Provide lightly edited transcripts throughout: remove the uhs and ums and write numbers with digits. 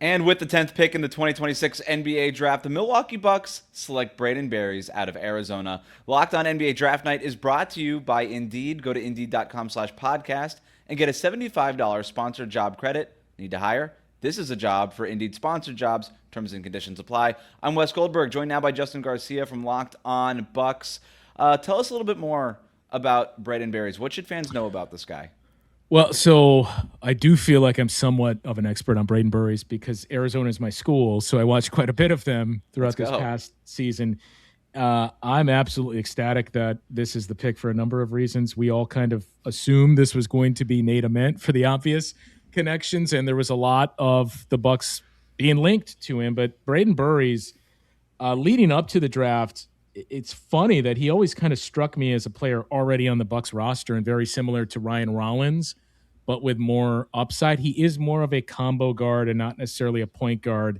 And with the 10th pick in the 2026 NBA draft, the Milwaukee Bucks select Brayden Burries out of Arizona. Locked on NBA Draft Night is brought to you by Indeed. Go to Indeed.com/podcast and get a $75 sponsored job credit. Need to hire? This is a job for Indeed sponsored jobs. Terms and conditions apply. I'm Wes Goldberg, joined now by Justin Garcia from Locked on Bucks. Tell us a little bit more about Brayden Burries. What should fans know about this guy? Well, so I do feel like I'm somewhat of an expert on Brayden Burries because Arizona is my school, so I watched quite a bit of them throughout this past season. I'm absolutely ecstatic that this is the pick for a number of reasons. We all kind of assumed this was going to be Nate Ament for the obvious connections, and there was a lot of the Bucks being linked to him. But Brayden Burries, leading up to the draft, it's funny that he always kind of struck me as a player already on the Bucks roster and very similar to Ryan Rollins, but with more upside. He is more of a combo guard and not necessarily a point guard,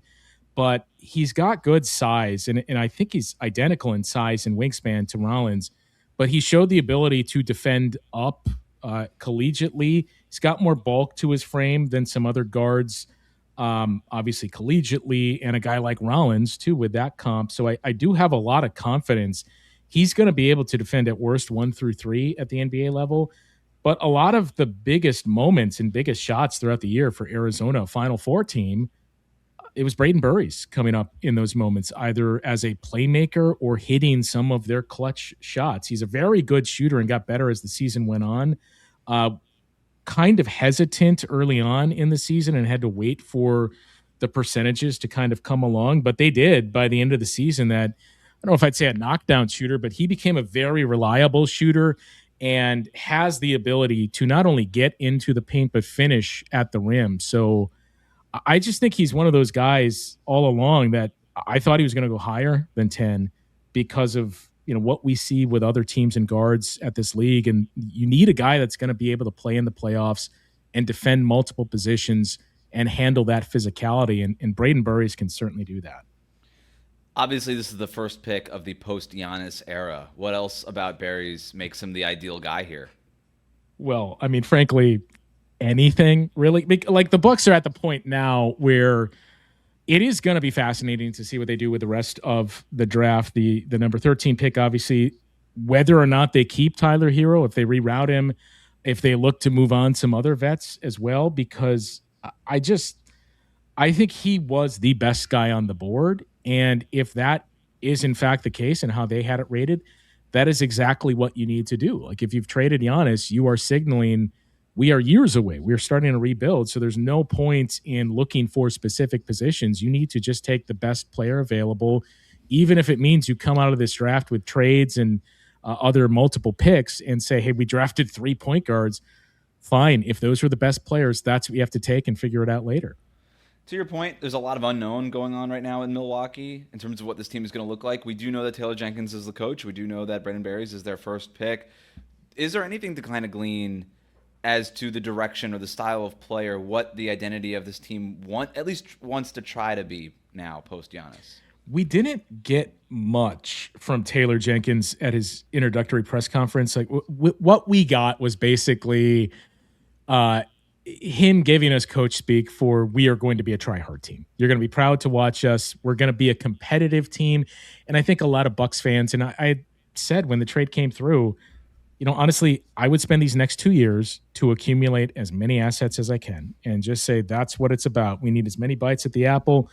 but he's got good size, and I think he's identical in size and wingspan to Rollins, but he showed the ability to defend up collegiately. He's got more bulk to his frame than some other guards, obviously collegiately, and a guy like Rollins too with that comp. So I do have a lot of confidence he's going to be able to defend at worst 1 through 3 at the NBA level. But a lot of the biggest moments and biggest shots throughout the year for Arizona Final Four team, it was Brayden Burries coming up in those moments, either as a playmaker or hitting some of their clutch shots. He's a very good shooter and got better as the season went on. Kind of hesitant early on in the season and had to wait for the percentages to kind of come along, but they did by the end of the season. That, I don't know if I'd say a knockdown shooter, but he became a very reliable shooter and has the ability to not only get into the paint, but finish at the rim. So I just think he's one of those guys all along that I thought he was going to go higher than 10 because of what we see with other teams and guards at this league. And you need a guy that's going to be able to play in the playoffs and defend multiple positions and handle that physicality. And Brayden Burries can certainly do that. Obviously, this is the first pick of the post-Giannis era. What else about Burries makes him the ideal guy here? Well, I mean, frankly, anything really. Like the Bucks are at the point now where it is going to be fascinating to see what they do with the rest of the draft. The number 13 pick, obviously, whether or not they keep Tyler Hero, if they reroute him, if they look to move on some other vets as well, because I think he was the best guy on the board. And if that is in fact the case and how they had it rated, that is exactly what you need to do. Like if you've traded Giannis, you are signaling we are years away. We're starting to rebuild. So there's no point in looking for specific positions. You need to just take the best player available, even if it means you come out of this draft with trades and other multiple picks and say, hey, we drafted 3 point guards. Fine. If those are the best players, that's what you have to take and figure it out later. To your point, there's a lot of unknown going on right now in Milwaukee in terms of what this team is going to look like. We do know that Taylor Jenkins is the coach. We do know that Brayden Burries is their first pick. Is there anything to kind of glean as to the direction or the style of player, what the identity of this team at least wants to try to be now post Giannis? We didn't get much from Taylor Jenkins at his introductory press conference. Like what we got was basically him giving us coach speak for, we are going to be a try-hard team. You're going to be proud to watch us. We're going to be a competitive team. And I think a lot of Bucks fans, and I said when the trade came through, honestly, I would spend these next 2 years to accumulate as many assets as I can and just say that's what it's about. We need as many bites at the apple.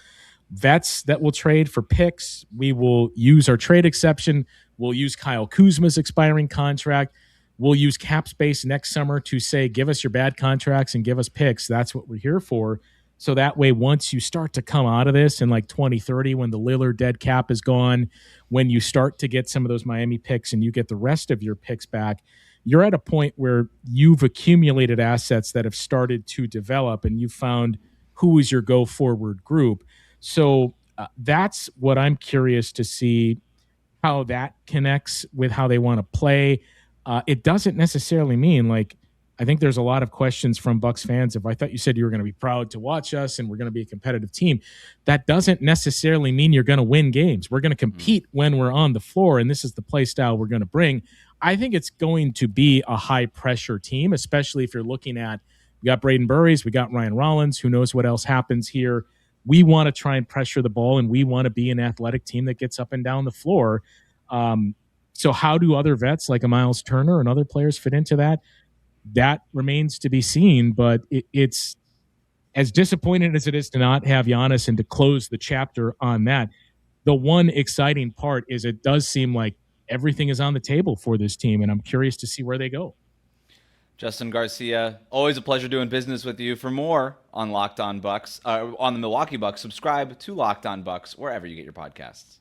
Vets that will trade for picks. We will use our trade exception. We'll use Kyle Kuzma's expiring contract. We'll use cap space next summer to say, give us your bad contracts and give us picks. That's what we're here for. So that way, once you start to come out of this in like 2030, when the Lillard dead cap is gone, when you start to get some of those Miami picks and you get the rest of your picks back, you're at a point where you've accumulated assets that have started to develop and you found who is your go forward group. So that's what I'm curious to see, how that connects with how they want to play. It doesn't necessarily mean like, I think there's a lot of questions from Bucks fans. If I thought you said you were going to be proud to watch us and we're going to be a competitive team, that doesn't necessarily mean you're going to win games. We're going to compete when we're on the floor, and this is the play style we're going to bring. I think it's going to be a high pressure team, especially if you're looking at, we got Brayden Burries, we got Ryan Rollins, who knows what else happens here. we want to try and pressure the ball, and we want to be an athletic team that gets up and down the floor. So how do other vets like a Miles Turner and other players fit into that? That remains to be seen, but it's as disappointing as it is to not have Giannis and to close the chapter on that. The one exciting part is it does seem like everything is on the table for this team, and I'm curious to see where they go. Justin Garcia, always a pleasure doing business with you. For more on Locked On Bucks, on the Milwaukee Bucks, subscribe to Locked On Bucks wherever you get your podcasts.